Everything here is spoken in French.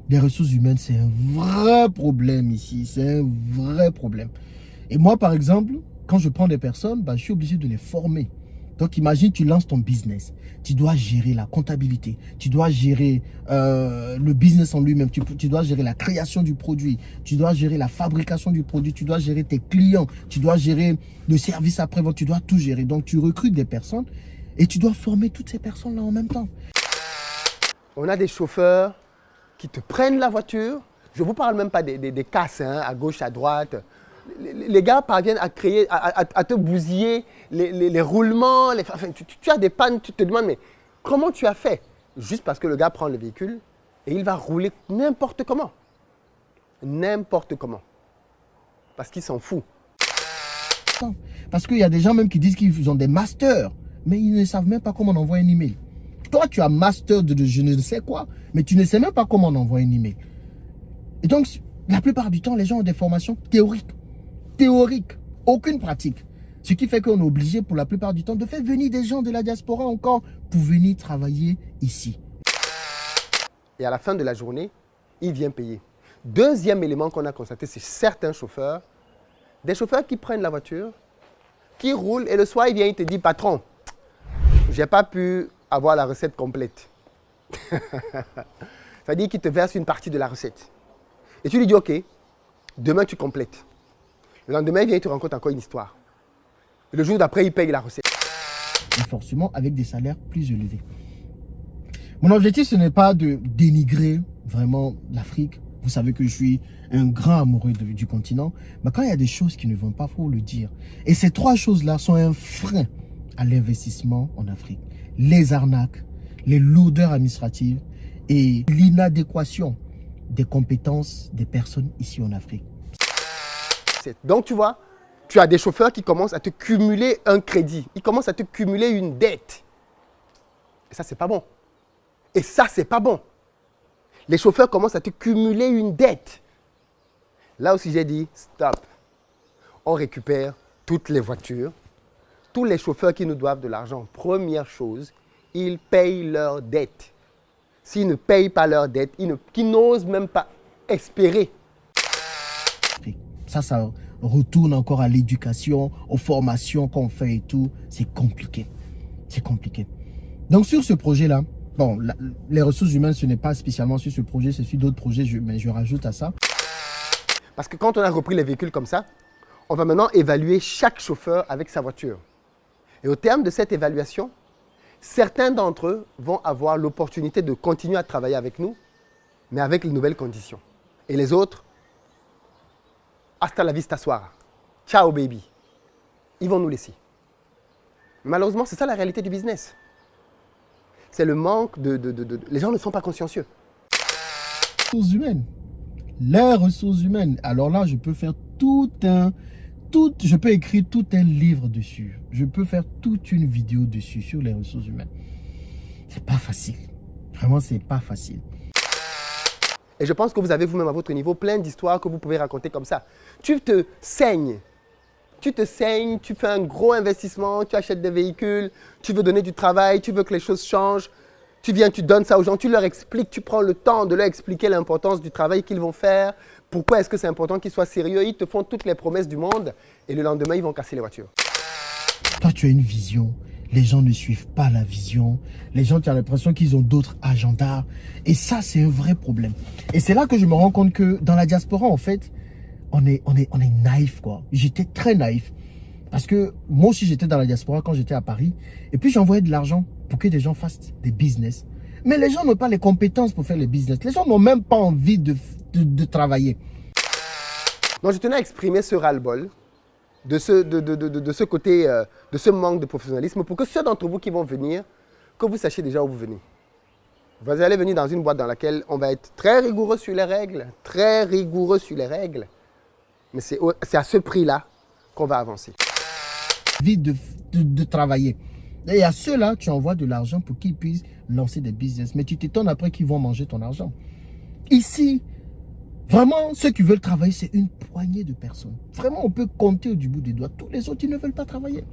Les ressources humaines, c'est un vrai problème ici. C'est un vrai problème. Et moi, par exemple, quand je prends des personnes, je suis obligé de les former. Donc, imagine, tu lances ton business. Tu dois gérer la comptabilité. Tu dois gérer le business en lui-même. Tu dois gérer la création du produit. Tu dois gérer la fabrication du produit. Tu dois gérer tes clients. Tu dois gérer le service après-vente. Tu dois tout gérer. Donc, tu recrutes des personnes et tu dois former toutes ces personnes-là en même temps. On a des chauffeurs qui te prennent la voiture. Je ne vous parle même pas des casses, hein, à gauche, à droite. Les gars parviennent à créer, à te bousiller les roulements. Enfin, tu as des pannes, tu te demandes, mais comment tu as fait? Juste parce que le gars prend le véhicule et il va rouler n'importe comment. N'importe comment. Parce qu'il s'en fout. Parce qu'il y a des gens même qui disent qu'ils ont des masters, mais ils ne savent même pas comment on envoie un email. Toi, tu as master de je ne sais quoi, mais tu ne sais même pas comment on envoie un email. Et donc, la plupart du temps, les gens ont des formations théoriques. Théoriques, aucune pratique. Ce qui fait qu'on est obligé, pour la plupart du temps, de faire venir des gens de la diaspora encore pour venir travailler ici. Et à la fin de la journée, il vient payer. Deuxième élément qu'on a constaté, c'est certains chauffeurs, des chauffeurs qui prennent la voiture, qui roulent, et le soir, il vient, il te dit, patron, je n'ai pas pu avoir la recette complète. C'est-à-dire qu'il te verse une partie de la recette. Et tu lui dis, ok, demain tu complètes. Le lendemain, il vient, il te raconte encore une histoire. Et le jour d'après, il paye la recette. Et forcément, avec des salaires plus élevés. Mon objectif, ce n'est pas de dénigrer vraiment l'Afrique. Vous savez que je suis un grand amoureux du continent. Mais quand il y a des choses qui ne vont pas, il faut le dire. Et ces trois choses-là sont un frein à l'investissement en Afrique. Les arnaques, les lourdeurs administratives et l'inadéquation des compétences des personnes ici en Afrique. Donc, tu vois, tu as des chauffeurs qui commencent à te cumuler un crédit. Ils commencent à te cumuler une dette. Et ça, c'est pas bon. Et ça, c'est pas bon. Les chauffeurs commencent à te cumuler une dette. Là aussi, j'ai dit, stop. On récupère toutes les voitures. Tous les chauffeurs qui nous doivent de l'argent, première chose, ils payent leurs dettes. S'ils ne payent pas leurs dettes, qu'ils n'osent même pas espérer. Ça retourne encore à l'éducation, aux formations qu'on fait et tout. C'est compliqué. C'est compliqué. Donc, sur ce projet-là, bon, les ressources humaines, ce n'est pas spécialement sur ce projet, c'est sur d'autres projets, mais je rajoute à ça. Parce que quand on a repris les véhicules comme ça, on va maintenant évaluer chaque chauffeur avec sa voiture. Et au terme de cette évaluation, certains d'entre eux vont avoir l'opportunité de continuer à travailler avec nous, mais avec les nouvelles conditions. Et les autres, hasta la vista soir. Ciao baby. Ils vont nous laisser. Malheureusement, c'est ça la réalité du business. C'est le manque Les gens ne sont pas consciencieux. Ressources humaines. Les ressources humaines. Alors là, je peux faire je peux écrire tout un livre dessus. Je peux faire toute une vidéo dessus sur les ressources humaines. C'est pas facile. Vraiment, c'est pas facile. Et je pense que vous avez vous-même à votre niveau plein d'histoires que vous pouvez raconter comme ça. Tu te saignes. Tu fais un gros investissement, tu achètes des véhicules, tu veux donner du travail, tu veux que les choses changent. Tu viens, tu donnes ça aux gens, tu leur expliques, tu prends le temps de leur expliquer l'importance du travail qu'ils vont faire. Pourquoi est-ce que c'est important qu'ils soient sérieux? Ils te font toutes les promesses du monde et le lendemain, ils vont casser les voitures. Toi, tu as une vision. Les gens ne suivent pas la vision. Les gens, tu as l'impression qu'ils ont d'autres agendas. Et ça, c'est un vrai problème. Et c'est là que je me rends compte que dans la diaspora, en fait, on est naïf, quoi. J'étais très naïf. Parce que moi aussi, j'étais dans la diaspora quand j'étais à Paris. Et puis, j'envoyais de l'argent pour que des gens fassent des business. Mais les gens n'ont pas les compétences pour faire les business. Les gens n'ont même pas envie de travailler. Donc, je tenais à exprimer ce ras-le-bol de ce côté, de ce manque de professionnalisme pour que ceux d'entre vous qui vont venir, que vous sachiez déjà où vous venez. Vous allez venir dans une boîte dans laquelle on va être très rigoureux sur les règles, mais c'est à ce prix-là qu'on va avancer. Envie de travailler. Et à ceux-là, tu envoies de l'argent pour qu'ils puissent lancer des business. Mais tu t'étonnes après qu'ils vont manger ton argent. Ici, vraiment, ceux qui veulent travailler, c'est une poignée de personnes. Vraiment, on peut compter du bout des doigts. Tous les autres, ils ne veulent pas travailler.